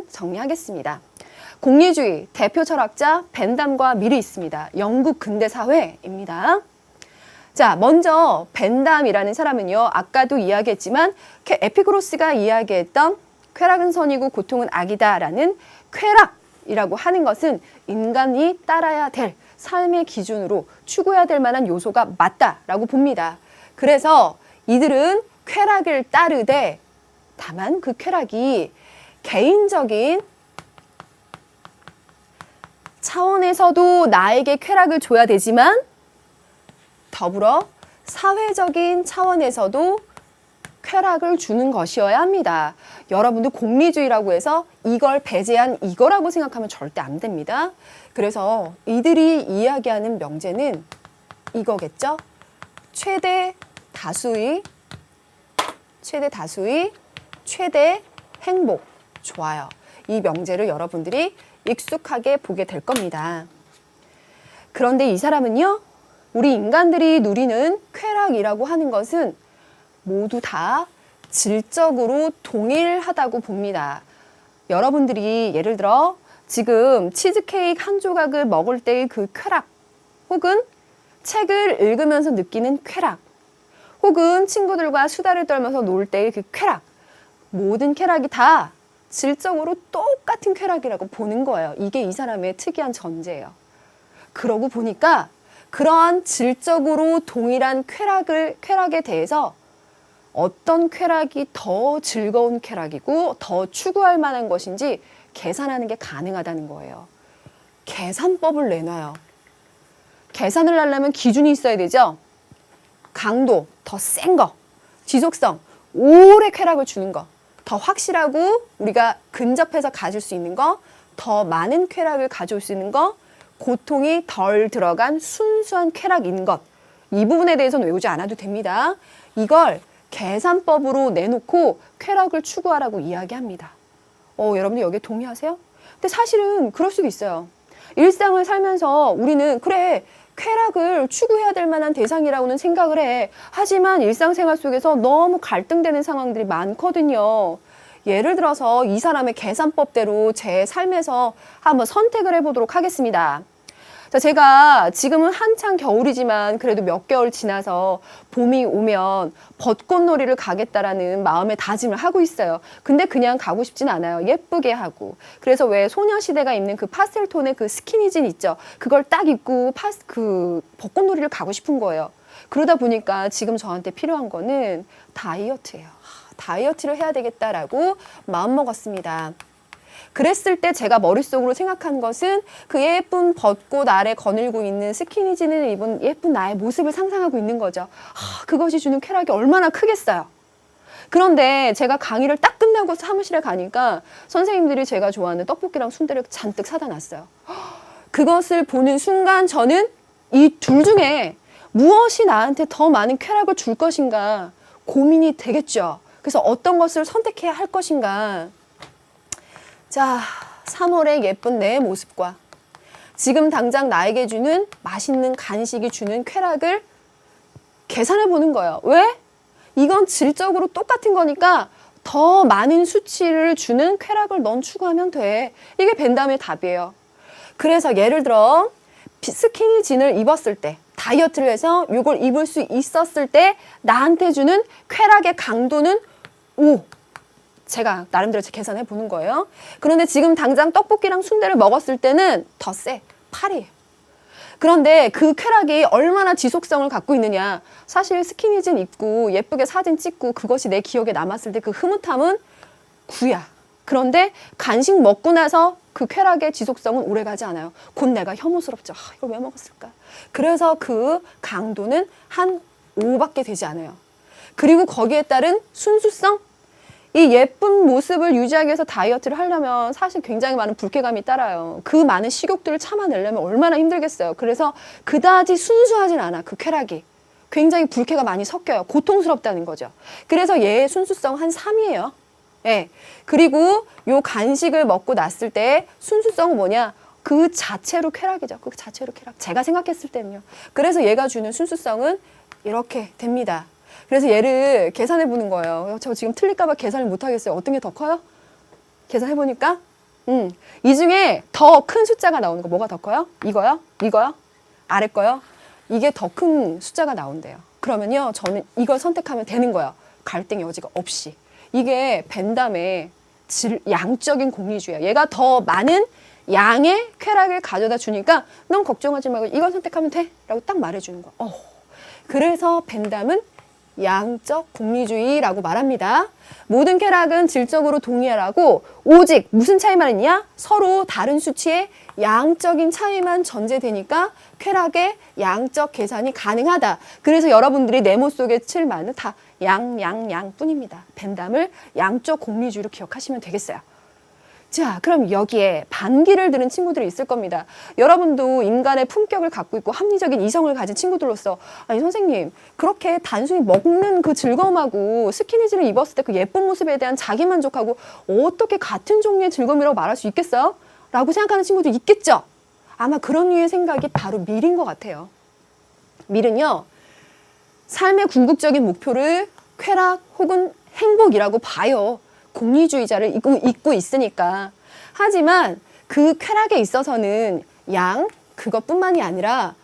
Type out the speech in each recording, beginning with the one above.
정리하겠습니다. 공리주의 대표 철학자 벤담과 밀이 있습니다. 영국 근대사회입니다. 자, 먼저 벤담이라는 사람은요, 아까도 이야기했지만 에피쿠로스가 이야기했던 쾌락은 선이고 고통은 악이다라는 쾌락이라고 하는 것은 인간이 따라야 될 삶의 기준으로 추구해야 될 만한 요소가 맞다라고 봅니다. 그래서 이들은 쾌락을 따르되 다만 그 쾌락이 개인적인 차원에서도 나에게 쾌락을 줘야 되지만 더불어 사회적인 차원에서도 쾌락을 주는 것이어야 합니다. 여러분들 공리주의라고 해서 이걸 배제한 이거라고 생각하면 절대 안 됩니다. 그래서 이들이 이야기하는 명제는 이거겠죠? 최대 다수의 최대 행복. 좋아요. 이 명제를 여러분들이 익숙하게 보게 될 겁니다. 그런데 이 사람은요, 우리 인간들이 누리는 쾌락이라고 하는 것은 모두 다 질적으로 동일하다고 봅니다. 여러분들이 예를 들어 지금 치즈케이크 한 조각을 먹을 때의 그 쾌락, 혹은 책을 읽으면서 느끼는 쾌락, 혹은 친구들과 수다를 떨면서 놀 때의 그 쾌락, 모든 쾌락이 다 질적으로 똑같은 쾌락이라고 보는 거예요. 이게 이 사람의 특이한 전제예요. 그러고 보니까 그러한 질적으로 동일한 쾌락에 대해서 어떤 쾌락이 더 즐거운 쾌락이고 더 추구할 만한 것인지 계산하는 게 가능하다는 거예요. 계산법을 내놔요. 계산을 하려면 기준이 있어야 되죠. 강도, 더 센 거, 지속성, 오래 쾌락을 주는 거, 더 확실하고 우리가 근접해서 가질 수 있는 거, 더 많은 쾌락을 가져올 수 있는 거, 고통이 덜 들어간 순수한 쾌락인 것. 이 부분에 대해서는 외우지 않아도 됩니다. 이걸 계산법으로 내놓고 쾌락을 추구하라고 이야기합니다. 여러분들 여기에 동의하세요? 근데 사실은 그럴 수도 있어요. 일상을 살면서 우리는 그래, 쾌락을 추구해야 될 만한 대상이라고는 생각을 해. 하지만 일상생활 속에서 너무 갈등되는 상황들이 많거든요. 예를 들어서 이 사람의 계산법대로 제 삶에서 한번 선택을 해보도록 하겠습니다. 자, 제가 지금은 한창 겨울이지만 그래도 몇 개월 지나서 봄이 오면 벚꽃놀이를 가겠다라는 마음의 다짐을 하고 있어요. 근데 그냥 가고 싶진 않아요. 예쁘게 하고. 그래서 왜 소녀시대가 입는 그 파스텔 톤의 그 스키니진 있죠. 그걸 딱 입고 벚꽃놀이를 가고 싶은 거예요. 그러다 보니까 지금 저한테 필요한 거는 다이어트예요. 다이어트를 해야 되겠다라고 마음먹었습니다. 그랬을 때 제가 머릿속으로 생각한 것은 그 예쁜 벚꽃 아래 거닐고 있는 스키니진을 입은 예쁜 나의 모습을 상상하고 있는 거죠. 그것이 주는 쾌락이 얼마나 크겠어요. 그런데 제가 강의를 딱 끝나고 사무실에 가니까 선생님들이 제가 좋아하는 떡볶이랑 순대를 잔뜩 사다 놨어요. 그것을 보는 순간 저는 이 둘 중에 무엇이 나한테 더 많은 쾌락을 줄 것인가 고민이 되겠죠. 그래서 어떤 것을 선택해야 할 것인가. 자, 3월의 예쁜 내 모습과 지금 당장 나에게 주는 맛있는 간식이 주는 쾌락을 계산해 보는 거예요. 왜? 이건 질적으로 똑같은 거니까 더 많은 수치를 주는 쾌락을 넌 추구하면 돼. 이게 벤담의 답이에요. 그래서 예를 들어 스키니진을 입었을 때, 다이어트를 해서 이걸 입을 수 있었을 때 나한테 주는 쾌락의 강도는 5. 제가 나름대로 계산해 보는 거예요. 그런데 지금 당장 떡볶이랑 순대를 먹었을 때는 더 세. 8이에요. 그런데 그 쾌락이 얼마나 지속성을 갖고 있느냐. 사실 스키니진 입고 예쁘게 사진 찍고 그것이 내 기억에 남았을 때 그 흐뭇함은 9야. 그런데 간식 먹고 나서 그 쾌락의 지속성은 오래가지 않아요. 곧 내가 혐오스럽죠. 이걸 왜 먹었을까? 그래서 그 강도는 한 5밖에 되지 않아요. 그리고 거기에 따른 순수성? 이 예쁜 모습을 유지하기 위해서 다이어트를 하려면 사실 굉장히 많은 불쾌감이 따라요. 그 많은 식욕들을 참아내려면 얼마나 힘들겠어요. 그래서 그다지 순수하진 않아, 그 쾌락이. 굉장히 불쾌가 많이 섞여요. 고통스럽다는 거죠. 그래서 얘의 순수성 한 3이에요. 예. 그리고 요 간식을 먹고 났을 때 순수성은 뭐냐? 그 자체로 쾌락이죠. 그 자체로 쾌락. 제가 생각했을 때는요. 그래서 얘가 주는 순수성은 이렇게 됩니다. 그래서 얘를 계산해 보는 거예요. 저 지금 틀릴까 봐 계산을 못 하겠어요. 어떤 게 더 커요? 계산해보니까 이 중에 더 큰 숫자가 나오는 거 뭐가 더 커요? 이거요? 이거요? 아래 거요? 이게 더 큰 숫자가 나온대요. 그러면요, 저는 이걸 선택하면 되는 거예요. 갈등의 여지가 없이. 이게 벤담의 양적인 공리주의야. 얘가 더 많은 양의 쾌락을 가져다 주니까 넌 걱정하지 말고 이걸 선택하면 돼 라고 딱 말해주는 거야. 그래서 벤담은 양적 공리주의라고 말합니다. 모든 쾌락은 질적으로 동일하고 오직 무슨 차이만 있냐? 서로 다른 수치의 양적인 차이만 전제되니까 쾌락의 양적 계산이 가능하다. 그래서 여러분들이 네모 속에 칠 말은 다 양 뿐입니다. 벤담을 양적 공리주의로 기억하시면 되겠어요. 자, 그럼 여기에 반기를 들은 친구들이 있을 겁니다. 여러분도 인간의 품격을 갖고 있고 합리적인 이성을 가진 친구들로서 아니 선생님, 그렇게 단순히 먹는 그 즐거움하고 스키니지를 입었을 때 그 예쁜 모습에 대한 자기만족하고 어떻게 같은 종류의 즐거움이라고 말할 수 있겠어요? 라고 생각하는 친구도 있겠죠? 아마 그런 류의 생각이 바로 밀인 것 같아요. 밀은요, 삶의 궁극적인 목표를 쾌락 혹은 행복이라고 봐요. 공리주의자를 잊고 있으니까. 하지만 그 쾌락에 있어서는 양, 그것뿐만이 아니라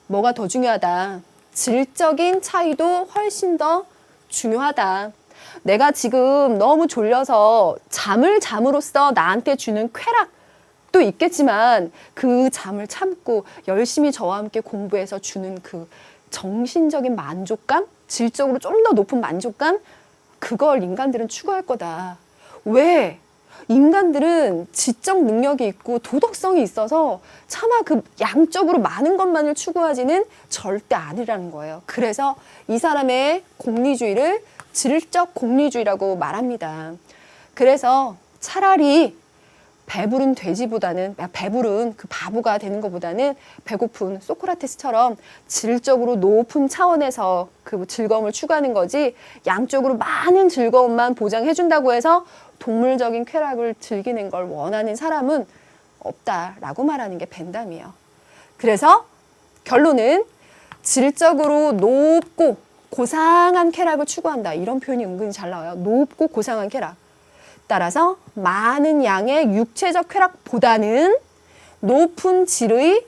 뭐가 더 중요하다. 질적인 차이도 훨씬 더 중요하다. 내가 지금 너무 졸려서 잠을 잠으로써 나한테 주는 쾌락도 있겠지만 그 잠을 참고 열심히 저와 함께 공부해서 주는 그 정신적인 만족감, 질적으로 좀 더 높은 만족감, 그걸 인간들은 추구할 거다. 왜? 인간들은 지적 능력이 있고 도덕성이 있어서 차마 그 양적으로 많은 것만을 추구하지는 절대 않으라는 거예요. 그래서 이 사람의 공리주의를 질적 공리주의라고 말합니다. 그래서 차라리 배부른 돼지보다는, 배부른 그 바보가 되는 것보다는 배고픈 소크라테스처럼 질적으로 높은 차원에서 그 즐거움을 추구하는 거지, 양적으로 많은 즐거움만 보장해준다고 해서 동물적인 쾌락을 즐기는 걸 원하는 사람은 없다라고 말하는 게 벤담이에요. 그래서 결론은 질적으로 높고 고상한 쾌락을 추구한다. 이런 표현이 은근히 잘 나와요. 높고 고상한 쾌락. 따라서 많은 양의 육체적 쾌락보다는 높은 질의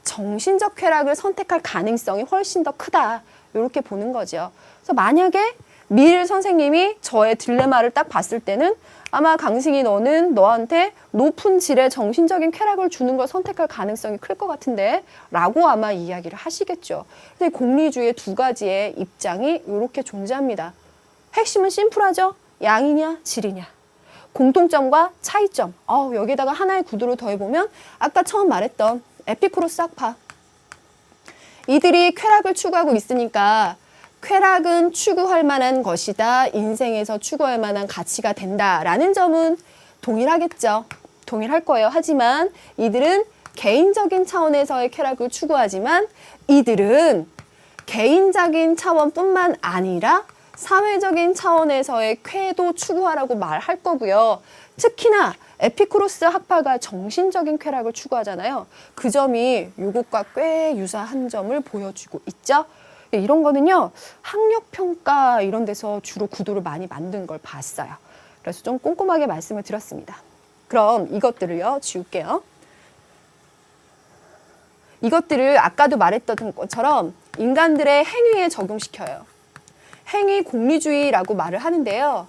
정신적 쾌락을 선택할 가능성이 훨씬 더 크다. 이렇게 보는 거죠. 그래서 만약에 밀 선생님이 저의 딜레마를 딱 봤을 때는 아마 강승희 너는 너한테 높은 질의 정신적인 쾌락을 주는 걸 선택할 가능성이 클 것 같은데 라고 아마 이야기를 하시겠죠. 근데 공리주의의 두 가지의 입장이 이렇게 존재합니다. 핵심은 심플하죠. 양이냐 질이냐. 공통점과 차이점. 여기다가 하나의 구도를 더해보면 아까 처음 말했던 에피쿠로스 학파. 이들이 쾌락을 추구하고 있으니까 쾌락은 추구할 만한 것이다. 인생에서 추구할 만한 가치가 된다라는 점은 동일하겠죠. 동일할 거예요. 하지만 이들은 개인적인 차원에서의 쾌락을 추구하지만 이들은 개인적인 차원뿐만 아니라 사회적인 차원에서의 쾌도 추구하라고 말할 거고요. 특히나 에피쿠로스 학파가 정신적인 쾌락을 추구하잖아요. 그 점이 이것과 꽤 유사한 점을 보여주고 있죠. 이런 거는요, 학력평가 이런 데서 주로 구도를 많이 만든 걸 봤어요. 그래서 좀 꼼꼼하게 말씀을 드렸습니다. 그럼 이것들을요, 지울게요. 이것들을 아까도 말했던 것처럼 인간들의 행위에 적용시켜요. 행위 공리주의라고 말을 하는데요.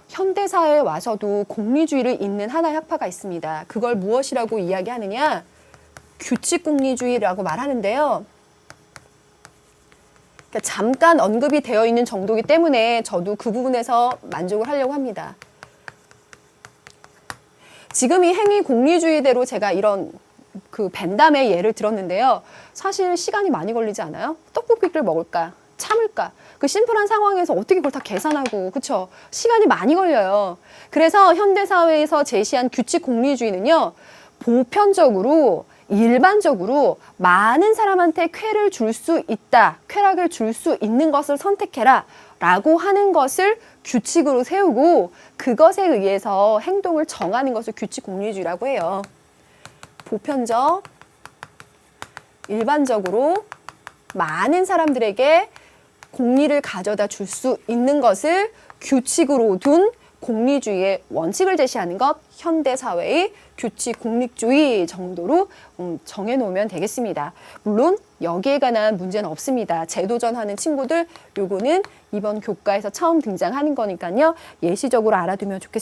현대사회에 와서도 공리주의를 잇는 하나의 학파가 있습니다. 그걸 무엇이라고 이야기하느냐? 규칙 공리주의라고 말하는데요. 잠깐 언급이 되어 있는 정도이기 때문에 저도 그 부분에서 만족을 하려고 합니다. 지금 이 행위 공리주의대로 제가 이런 그 벤담의 예를 들었는데요. 사실 시간이 많이 걸리지 않아요? 떡볶이를 먹을까? 참을까? 그 심플한 상황에서 어떻게 그걸 다 계산하고, 그쵸? 시간이 많이 걸려요. 그래서 현대사회에서 제시한 규칙 공리주의는요, 보편적으로 일반적으로 많은 사람한테 쾌를 줄 수 있다, 쾌락을 줄 수 있는 것을 선택해라 라고 하는 것을 규칙으로 세우고 그것에 의해서 행동을 정하는 것을 규칙 공리주의라고 해요. 보편적, 일반적으로 많은 사람들에게 공리를 가져다 줄 수 있는 것을 규칙으로 둔 공리주의의 원칙을 제시하는 것, 현대사회의 규칙 공립주의 정도로 정해놓으면 되겠습니다. 물론 여기에 관한 문제는 없습니다. 재도전하는 친구들, 요거는 이번 교과에서 처음 등장하는 거니까요. 예시적으로 알아두면 좋겠습니다.